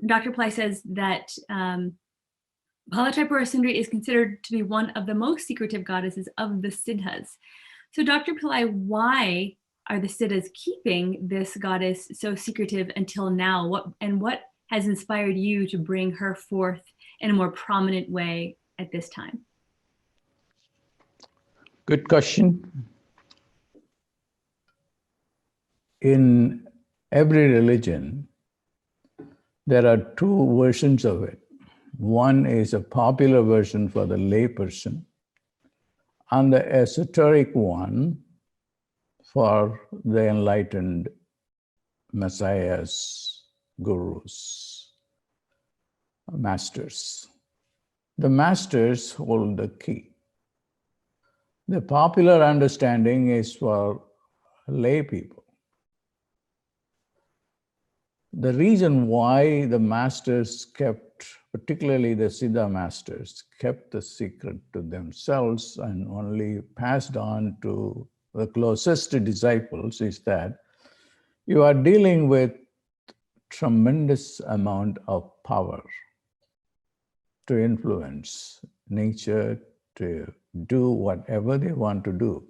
Dr. Pillai says that Bala Tripura Sundari is considered to be one of the most secretive goddesses of the Siddhas. So Dr. Pillai, why are the Siddhas keeping this goddess so secretive until now? What has inspired you to bring her forth in a more prominent way at this time? Good question. In every religion, there are two versions of it. One is a popular version for the layperson, and the esoteric one for the enlightened messiahs, gurus, masters. The masters hold the key. The popular understanding is for lay people. The reason why the masters kept, particularly the Siddha masters, kept the secret to themselves and only passed on to the closest disciples is that you are dealing with tremendous amount of power to influence nature, to do whatever they want to do.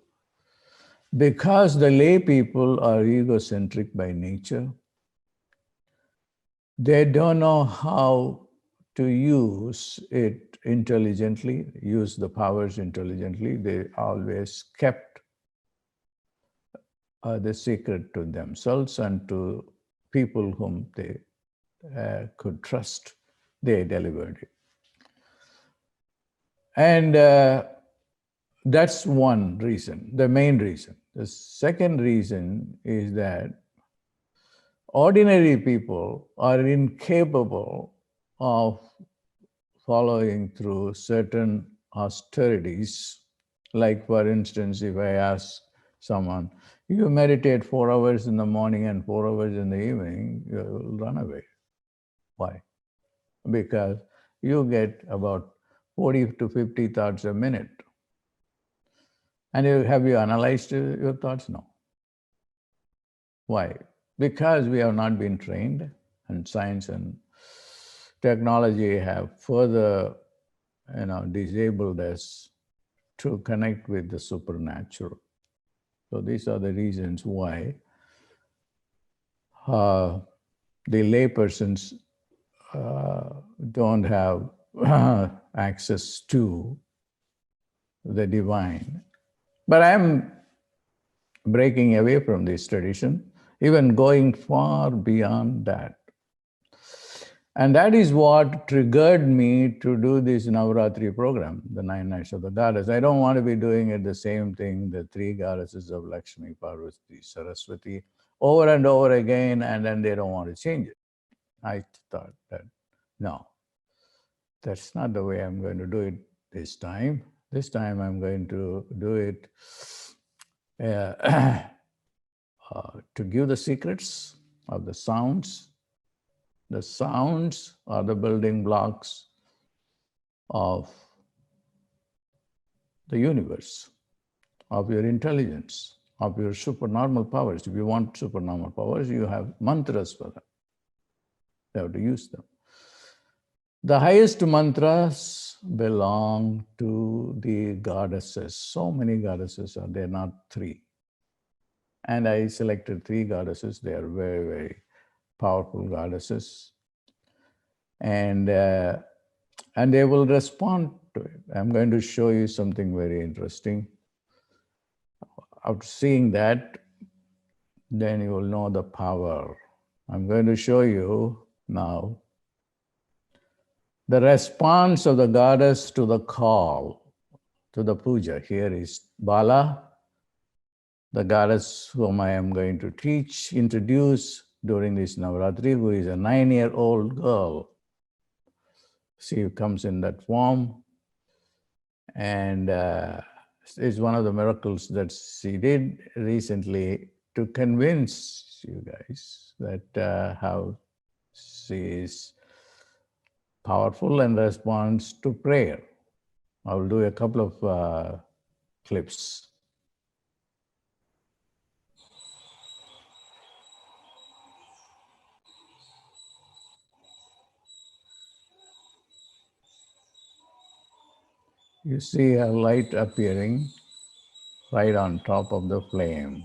Because the lay people are egocentric by nature, they don't know how to use it intelligently, use the powers intelligently. They always kept the secret to themselves and to people whom they could trust. They delivered it. And that's one reason, the main reason. The second reason is that ordinary people are incapable of following through certain austerities. Like, for instance, if I ask someone, you meditate 4 hours in the morning and 4 hours in the evening, you will run away. Why? Because you get about 40 to 50 thoughts a minute. And have you analyzed your thoughts? No. Why? Because we have not been trained, and science and technology have further, disabled us to connect with the supernatural. So these are the reasons why the laypersons don't have access to the divine. But I'm breaking away from this tradition, even going far beyond that. And that is what triggered me to do this Navaratri program, the 9 nights of the goddess. I don't want to be doing it the same thing, the 3 goddesses of Lakshmi, Parvati, Saraswati, over and over again, and then they don't want to change it. I thought that, no, that's not the way I'm going to do it this time. This time I'm going to do it to give the secrets of the sounds. The sounds are the building blocks of the universe, of your intelligence, of your supernormal powers. If you want supernormal powers, you have mantras for them. You have to use them. The highest mantras belong to the goddesses. So many goddesses are there, not 3. And I selected 3 goddesses. They are very, very powerful goddesses. And they will respond to it. I'm going to show you something very interesting. After seeing that, then you will know the power. I'm going to show you now the response of the goddess to the call, to the puja. Here is Bala, the goddess whom I am going to introduce during this Navaratri, who is a 9-year-old girl. She comes in that form, and it's one of the miracles that she did recently to convince you guys that how she is powerful and responds to prayer. I will do a couple of clips. You see a light appearing right on top of the flame.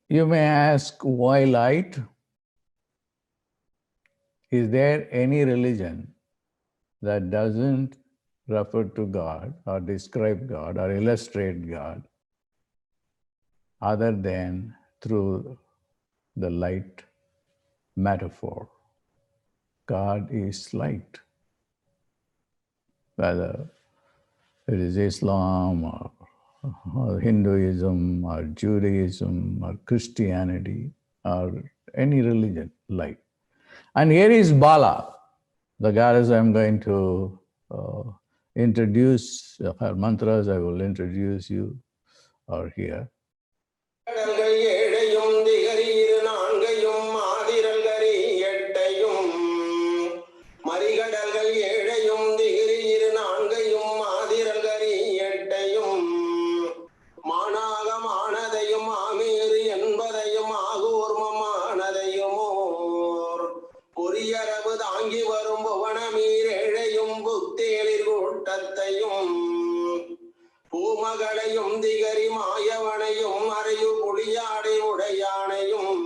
You may ask, why light? Is there any religion that doesn't refer to God or describe God or illustrate God other than through the light metaphor? God is light. Whether it is Islam or Hinduism or Judaism or Christianity or any religion, light. And here is Bala, the goddess I'm going to introduce. Her mantras I will introduce you or here. பூமகளையும் திகரி மாயவனையும் மறையு புலியாடை உடையானையும்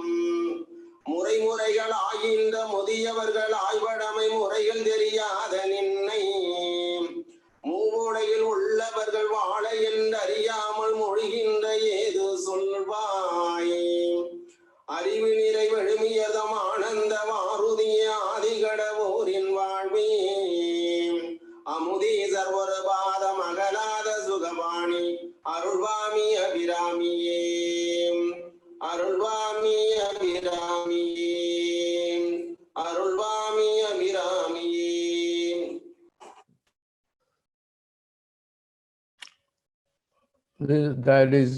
முறைமுறைகள் ஆகின்ற முதியவர்கள் ஆய்வடமை முறைகள் தெரியாத நின்னை மூவுடையில் உள்ளவர்கள் வாழ என்றறியாமல் மொழிகின்ற ஏது சொல்வாய் அறிவு நிறை வெழுமியதம் ஆனந்த வாருதிய ஆதிகடவோரின் வாழ்வே அமுதி சர்வர பாதம் அகலாத சுகபாணி அருள்வாமி அபிராமியே அருள்வாமி அபிராமியே அருள்வாமி அபிராமியே. That is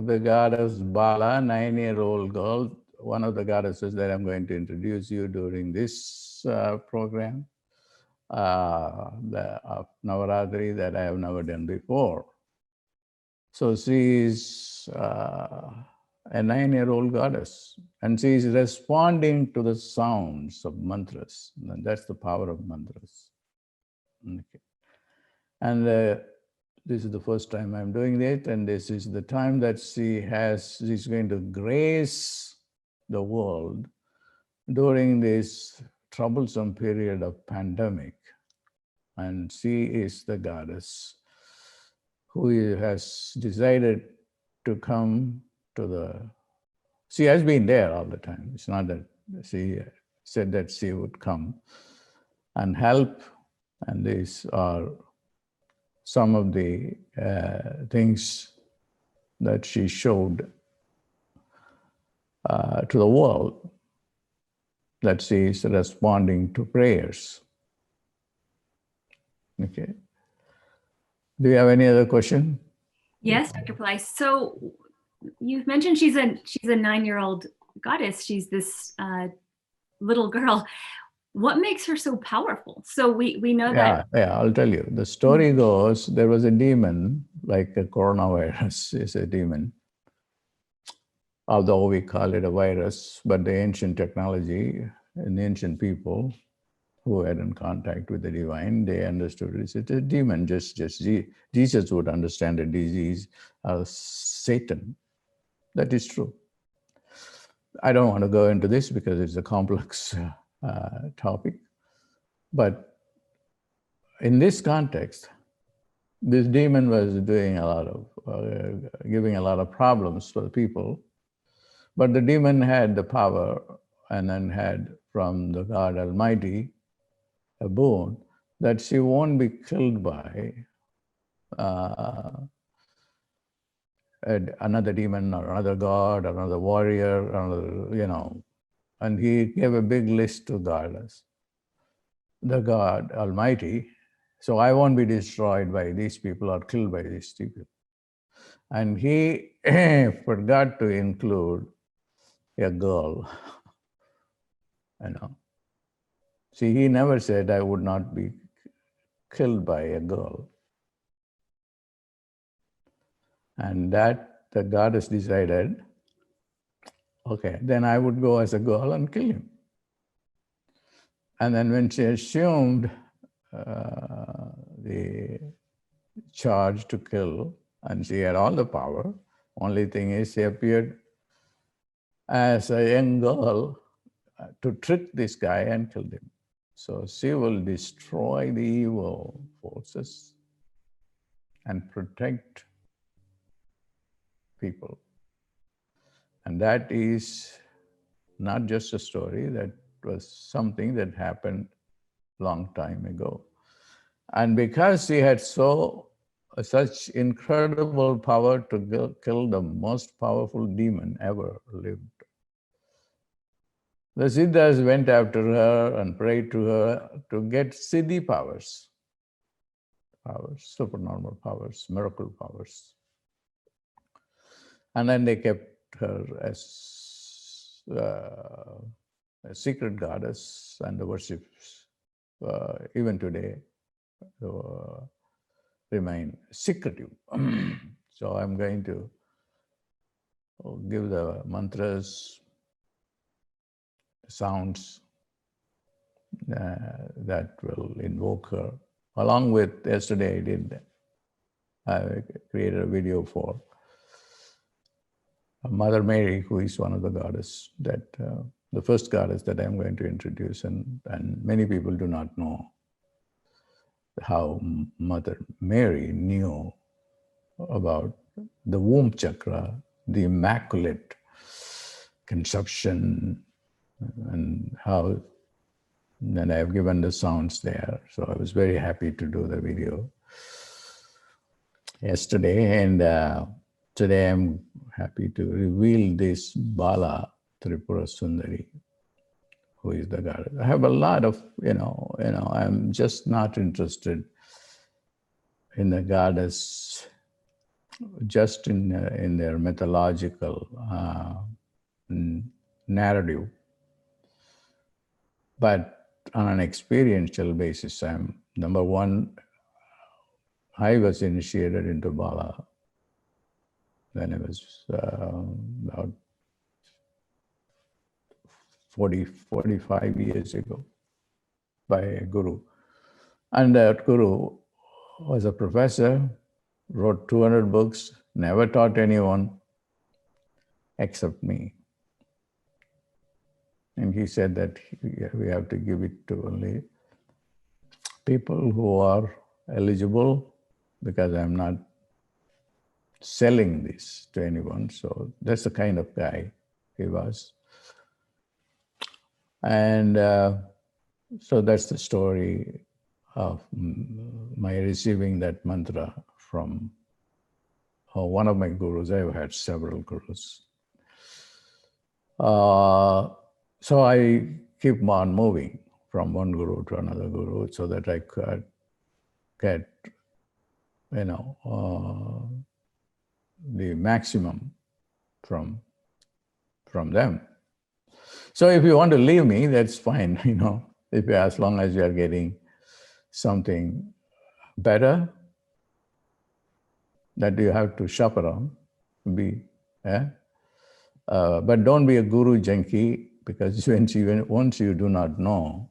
the goddess Bala, 9-year-old girl, one of the goddesses that I'm going to introduce you during this program. Of Navaratri that I have never done before. So she is a 9-year-old goddess, and she is responding to the sounds of mantras. And that's the power of mantras. Okay. And this is the first time I'm doing it, and this is the time that she's going to grace the world during this troublesome period of pandemic. And she is the goddess who has decided to come to she has been there all the time. It's not that she said that she would come and help. And these are some of the things that she showed to the world, that she is responding to prayers. Okay. Do you have any other question? Yes, Dr. Pillai. So you've mentioned she's a 9-year-old goddess. She's this little girl. What makes her so powerful? So we know that. Yeah, I'll tell you. The story goes, there was a demon, like a coronavirus is a demon, although we call it a virus, but the ancient technology and the ancient people who had in contact with the divine, they understood it's a demon. Just Jesus would understand a disease as Satan. That is true. I don't want to go into this because it's a complex topic. But in this context, this demon was doing a lot of, giving a lot of problems for the people. But the demon had the power and then had from the God Almighty a boon that she won't be killed by another demon or another god, or another warrior, another, And he gave a big list to goddess, the God Almighty. So I won't be destroyed by these people or killed by these people. And he forgot to include a girl, See, he never said I would not be killed by a girl. And that the goddess decided Okay, then I would go as a girl and kill him. And then when she assumed the charge to kill, and she had all the power, only thing is she appeared as a young girl to trick this guy and kill him. So she will destroy the evil forces and protect people. And that is not just a story, that was something that happened long time ago. And because she had such incredible power to kill the most powerful demon ever lived, the Siddhas went after her and prayed to her to get Siddhi powers, supernormal powers, miracle powers. And then they kept her as a secret goddess, and the worships even today remain secretive. So I'm going to give the mantras, sounds that will invoke her. Along with yesterday, I created a video for Mother Mary, who is one of the goddess that the first goddess that I'm going to introduce, and many people do not know how Mother Mary knew about the womb chakra, the immaculate conception, and how, and I've given the sounds there. So I was very happy to do the video yesterday, and today I'm happy to reveal this Bala Tripura Sundari, who is the goddess. I have a lot of, I'm just not interested in the goddess just in their mythological narrative, but on an experiential basis. Number one, I was initiated into Bala when I was about 45 years ago by a guru. And that guru was a professor, wrote 200 books, never taught anyone except me. And he said that we have to give it to only people who are eligible, because I'm not selling this to anyone. So that's the kind of guy he was. And so that's the story of my receiving that mantra from one of my gurus. I've had several gurus. So I keep on moving from one guru to another guru so that I could get, the maximum from them. So if you want to leave me, that's fine, as long as you are getting something better that you have to shop around, but don't be a guru junkie, because once you do not know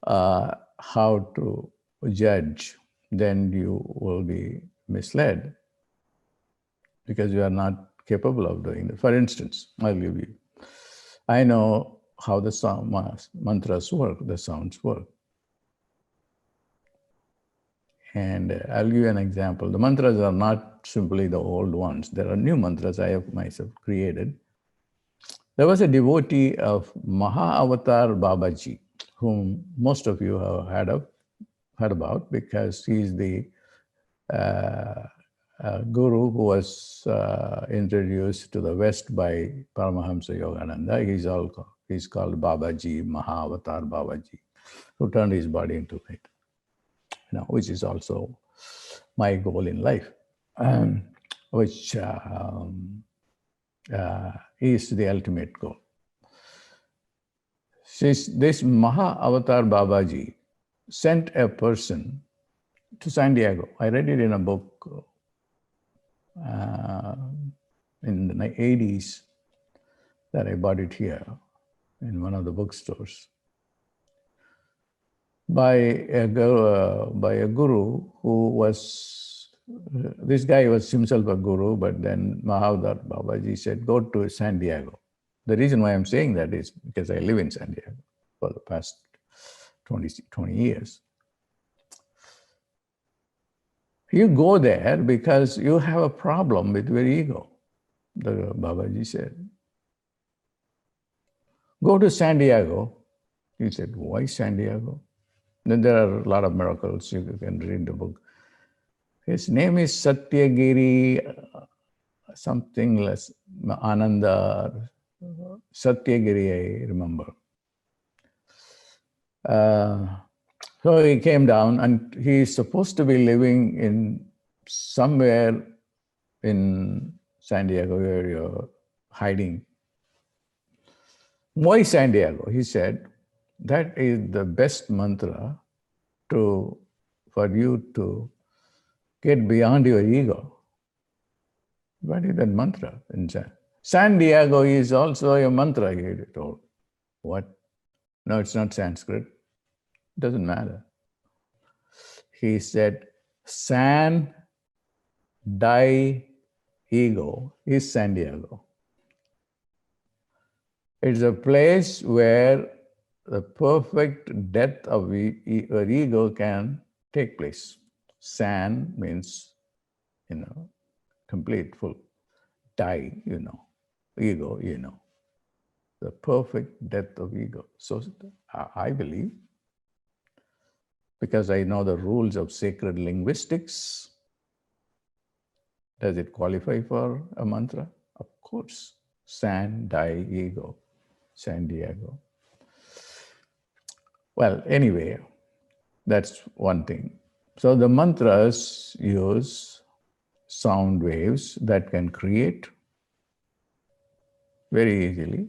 how to judge, then you will be misled because you are not capable of doing it. For instance, I'll give you. I know how the mantras work, the sounds work. And I'll give you an example. The mantras are not simply the old ones. There are new mantras I have myself created. There was a devotee of Maha Avatar Babaji, whom most of you have heard about, because he's the guru who was introduced to the West by Paramahamsa Yogananda. He's called Babaji, Maha Avatar Babaji, who turned his body into light, which is also my goal in life, which is the ultimate goal. This Maha Avatar Babaji sent a person to San Diego. I read it in a book in the 80s. that I bought it here in one of the bookstores by a guru who was, this guy was himself a guru, but then Mahavdar Babaji said, go to San Diego. The reason why I'm saying that is because I live in San Diego for the past 20 years. You go there because you have a problem with your ego, the Babaji said. Go to San Diego. He said, why San Diego? Then there are a lot of miracles. You can read the book. His name is Satyagiri, something less, Ananda, Satyagiri, I remember. So he came down and he's supposed to be living in somewhere in San Diego area, hiding. Why San Diego? He said, that is the best mantra for you to get beyond your ego. What is that mantra? San Diego is also a mantra, he told. What? No, it's not Sanskrit. Doesn't matter. He said, San Diego is San Diego. It's a place where the perfect death of your ego can take place. San means, complete, full. Die, ego, the perfect death of ego. So I believe, because I know the rules of sacred linguistics, does it qualify for a mantra? Of course. San Diego, San Diego. Well, anyway, that's one thing. So the mantras use sound waves that can create very easily,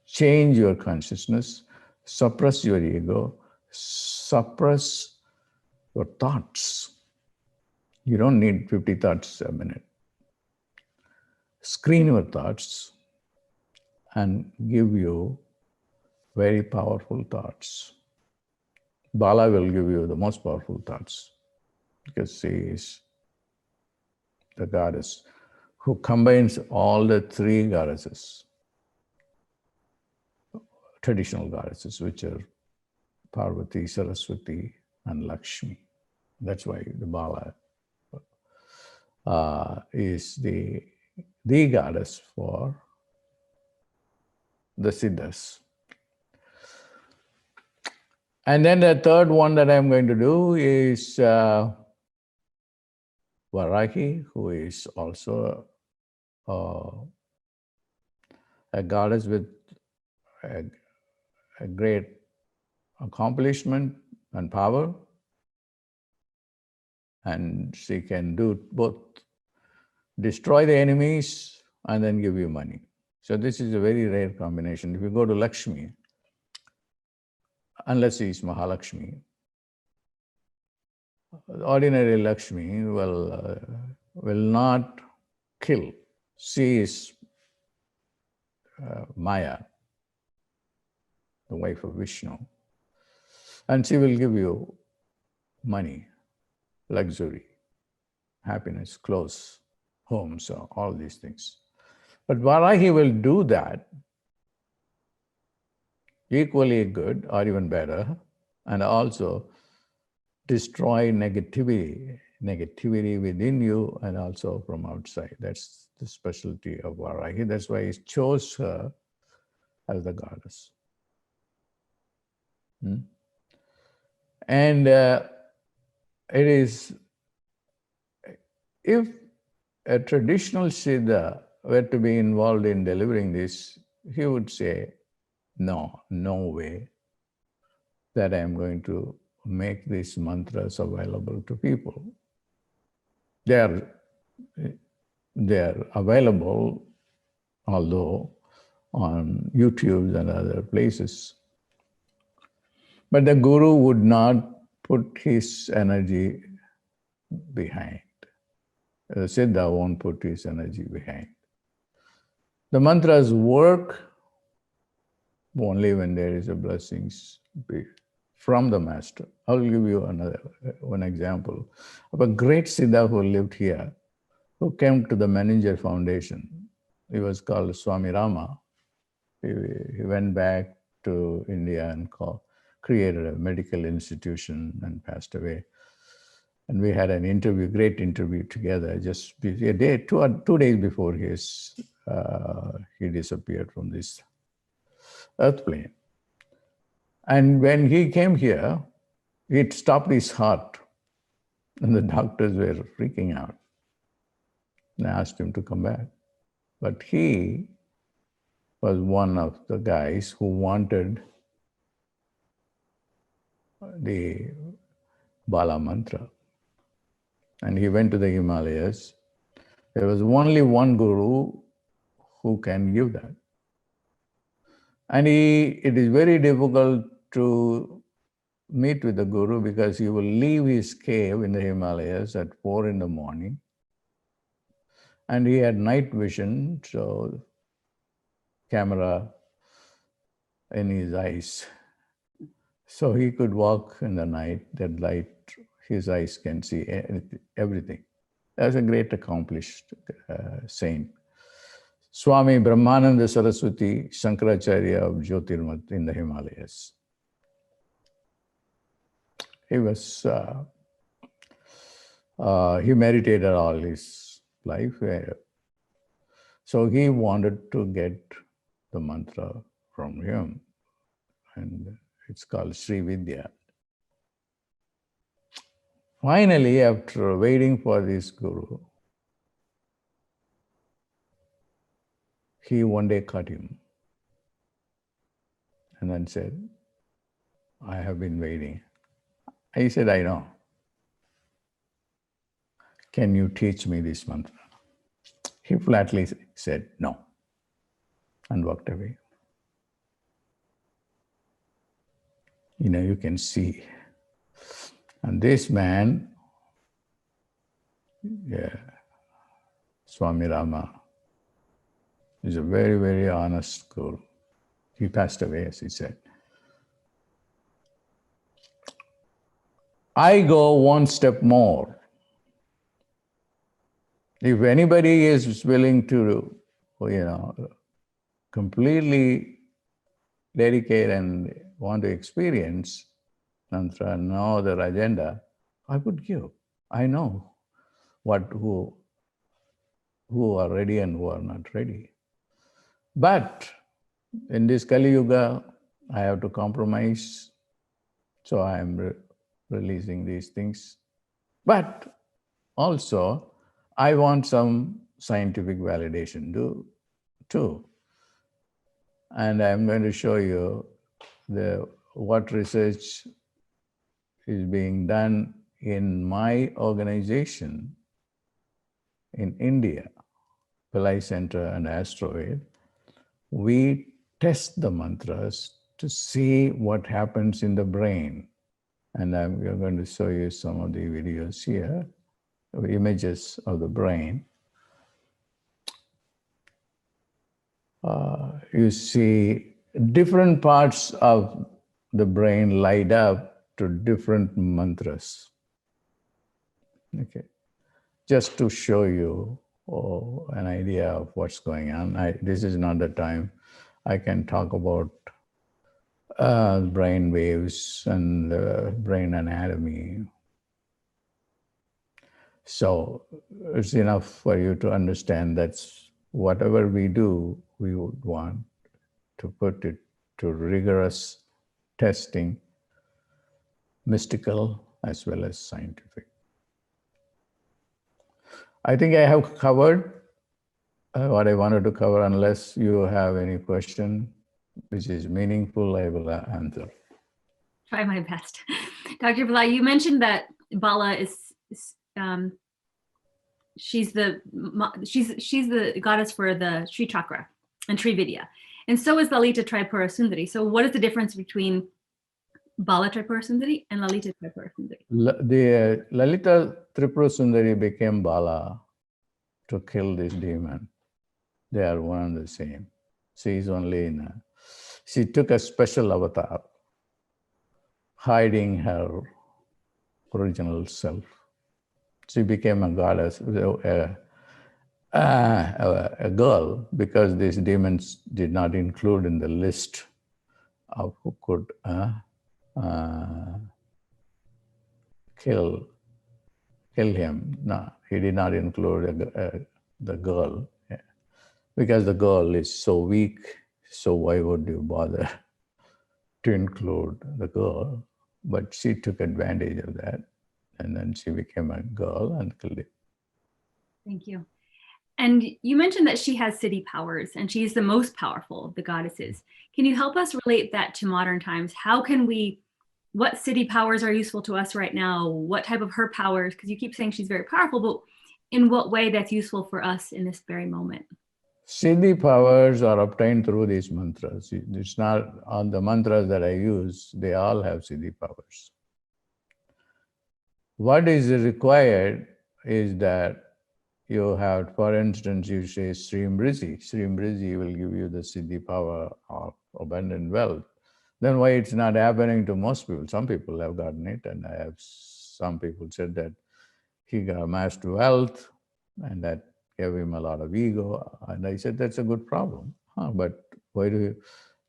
change your consciousness, suppress your ego, suppress your thoughts. You don't need 50 thoughts a minute. Screen your thoughts and give you very powerful thoughts. Bala will give you the most powerful thoughts because she is the goddess who combines all the three goddesses, traditional goddesses, which are Parvati, Saraswati, and Lakshmi. That's why the Bala is the goddess for the Siddhas. And then the third one that I'm going to do is Varaki, who is also a goddess with a great accomplishment and power. And she can do both destroy the enemies and then give you money. So this is a very rare combination. If you go to Lakshmi, unless she is Mahalakshmi, ordinary Lakshmi will not kill. She is Maya, the wife of Vishnu. And she will give you money, luxury, happiness, clothes, homes, all these things. But Varahi will do that equally good or even better, and also destroy negativity within you and also from outside. That's the specialty of Varahi. That's why he chose her as the goddess. And it is, if a traditional Siddha were to be involved in delivering this, he would say, no way that I am going to make these mantras available to people. They are available, although on YouTube and other places. But the guru would not put his energy behind. The Siddha won't put his energy behind. The mantras work only when there is a blessings from the master. I'll give you one example of a great Siddha who lived here, who came to the Manager Foundation. He was called Swami Rama. He went back to India and created a medical institution and passed away. And we had an interview, great interview together, just a day, 2 days before he disappeared from this earth plane. And when he came here, it stopped his heart. And the doctors were freaking out. They asked him to come back. But he was one of the guys who wanted the Bala mantra. And he went to the Himalayas. There was only one guru who can give that. And it is very difficult to meet with the guru because he will leave his cave in the Himalayas at 4 in the morning. And he had night vision, so camera in his eyes. So he could walk in the night, that light, his eyes can see everything. That's a great accomplished saint. Swami Brahmananda Saraswati Shankaracharya of Jyotirmat in the Himalayas. He was, he meditated all his life. So he wanted to get the mantra from him. And it's called Sri Vidya. Finally, after waiting for this guru, he one day caught him and then said, I have been waiting. He said, I know. Can you teach me this mantra? He flatly said, no, and walked away. You can see. And this man, Swami Rama, is a very, very honest guru. He passed away, as he said. I go one step more. If anybody is willing to, completely dedicate and want to experience mantra, no other agenda, I would give. I know who are ready and who are not ready. But in this Kali Yuga, I have to compromise. So I am releasing these things. But also, I want some scientific validation too. And I'm going to show you what research is being done in my organization in India, Pillai Center and Asteroid. We test the mantras to see what happens in the brain. And we're going to show you some of the videos here, images of the brain. You see different parts of the brain light up to different mantras. Okay, just to show you an idea of what's going on. This is not the time I can talk about brain waves and brain anatomy. So it's enough for you to understand that whatever we do, we would want to put it to rigorous testing, mystical as well as scientific. I think I have covered what I wanted to cover. Unless you have any question which is meaningful, I will answer. Try my best. Dr. Pillai, you mentioned that Bala is she's the goddess for the Sri Chakra and Sri Vidya. And so is Lalita Tripura Sundari. So what is the difference between Bala Tripura Sundari and Lalita Tripura Sundari? The Lalita Tripura Sundari became Bala to kill this demon. They are one and the same. She is only she took a special avatar, hiding her original self. She became a goddess, a girl, because these demons did not include in the list of who could kill him. No, he did not include the girl, because the girl is so weak. So why would you bother to include the girl? But she took advantage of that, and then she became a girl and killed it. Thank you. And you mentioned that she has Siddhi powers, and she's the most powerful of the goddesses. Can you help us relate that to modern times? How can we, what Siddhi powers are useful to us right now? What type of her powers? Because you keep saying she's very powerful, but in what way that's useful for us in this very moment? Siddhi powers are obtained through these mantras. It's not on the mantras that I use, they all have Siddhi powers. What is required is that you have, for instance, you say Srimriji. Srimriji will give you the Siddhi power of abundant wealth. Then why it's not happening to most people? Some people have gotten it, and I have some people said that he amassed wealth and that gave him a lot of ego. And I said, that's a good problem. But why do you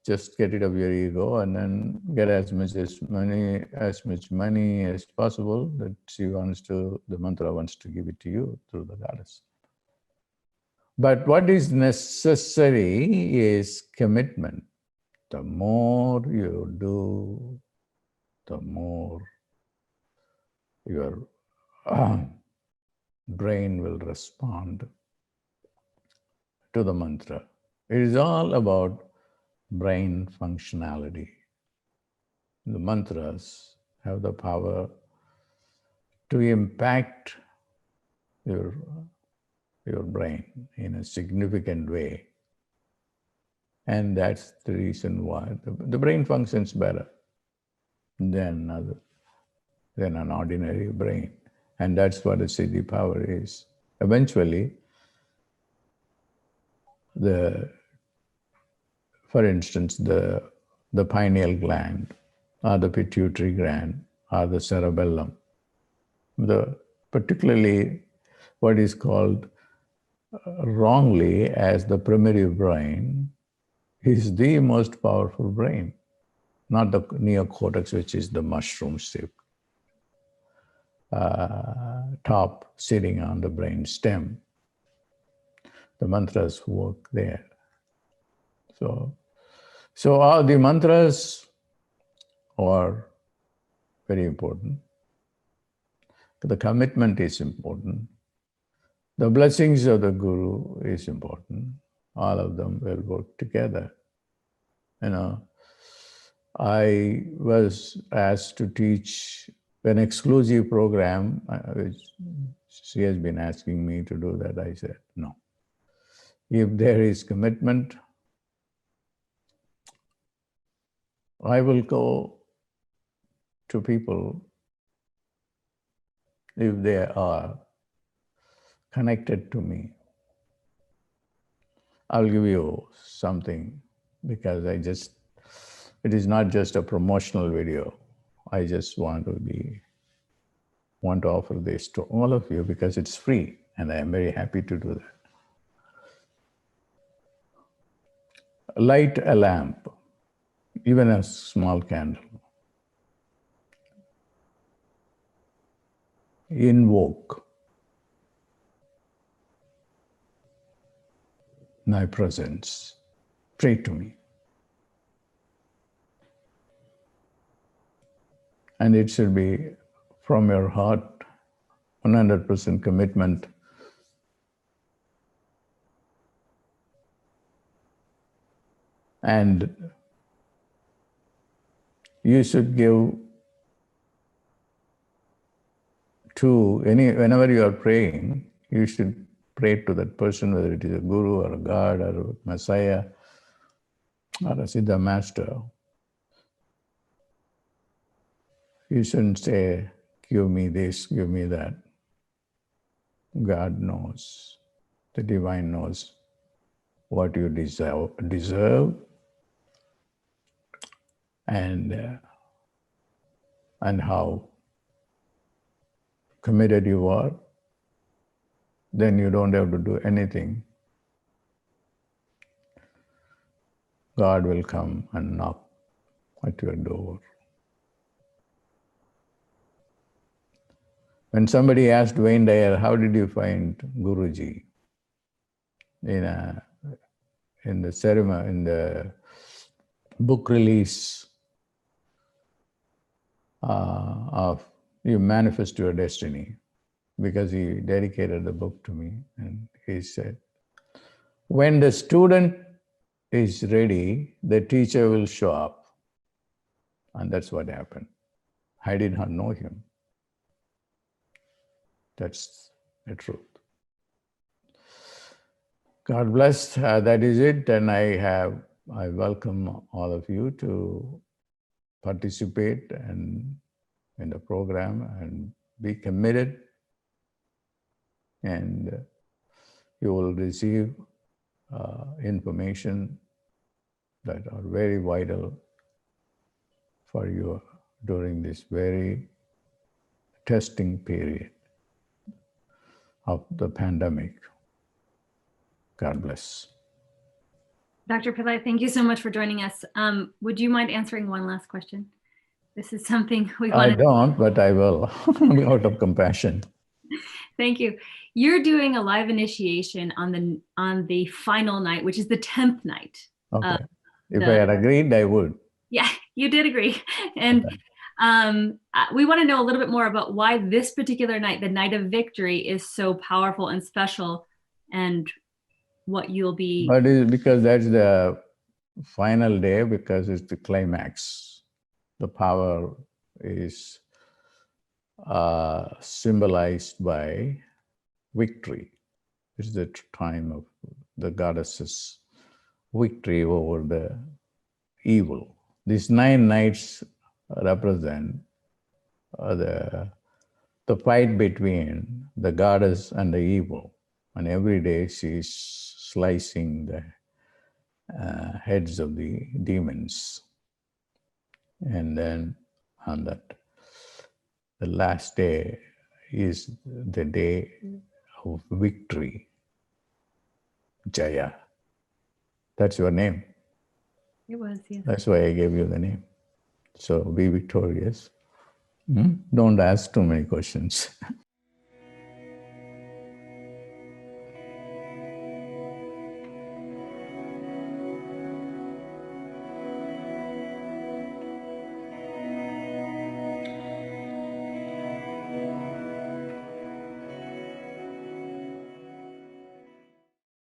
just get rid of your ego and then get as much money as possible that the mantra wants to give it to you through the goddess. But what is necessary is commitment. The more you do, the more your brain will respond to the mantra. It is all about brain functionality. The mantras have the power to impact your brain in a significant way. And that's the reason why the brain functions better than an ordinary brain. And that's what a Siddhi power is. Eventually, for instance, the pineal gland, or the pituitary gland, or the cerebellum, particularly what is called wrongly as the primitive brain, is the most powerful brain, not the neocortex, which is the mushroom-shaped top sitting on the brain stem. The mantras work there. So all the mantras are very important. The commitment is important. The blessings of the Guru is important. All of them will work together. I was asked to teach an exclusive program, which she has been asking me to do that. I said, no. If there is commitment, I will go to people if they are connected to me. I'll give you something, because it is not just a promotional video. I just want to offer this to all of you because it's free, and I am very happy to do that. Light a lamp, even a small candle. Invoke my presence. Pray to me. And it should be from your heart, 100% commitment. And you should give whenever you are praying, you should pray to that person, whether it is a guru or a god or a messiah or a Siddha master. You shouldn't say, give me this, give me that. God knows, the divine knows what you deserve, and how committed you are, then you don't have to do anything. God will come and knock at your door. When somebody asked Wayne Dyer, how did you find Guruji? In the ceremony, in the book release of You Manifest Your Destiny, because he dedicated the book to me, and he said, when the student is ready, the teacher will show up. And that's what happened. I did not know him. That's the truth. God bless. That is it. And I welcome all of you to participate in the program and be committed. And you will receive information that are very vital for you during this very testing period of the pandemic. God bless. Dr. Pillai, thank you so much for joining us. Would you mind answering one last question? This is something we want I don't, but I will, out of compassion. Thank you. You're doing a live initiation on the final night, which is the 10th night. Okay. If I had agreed, I would. Yeah, you did agree. And we want to know a little bit more about why this particular night, the night of victory, is so powerful and special, and what you'll be. But it's because that's the final day, because it's the climax. The power is symbolized by victory. It's the time of the goddess's victory over the evil. These 9 nights represent the fight between the goddess and the evil. And every day she's slicing the heads of the demons. And then on that, the last day is the day of victory. Jaya. That's your name. It was, yes. That's why I gave you the name. So be victorious. Don't ask too many questions.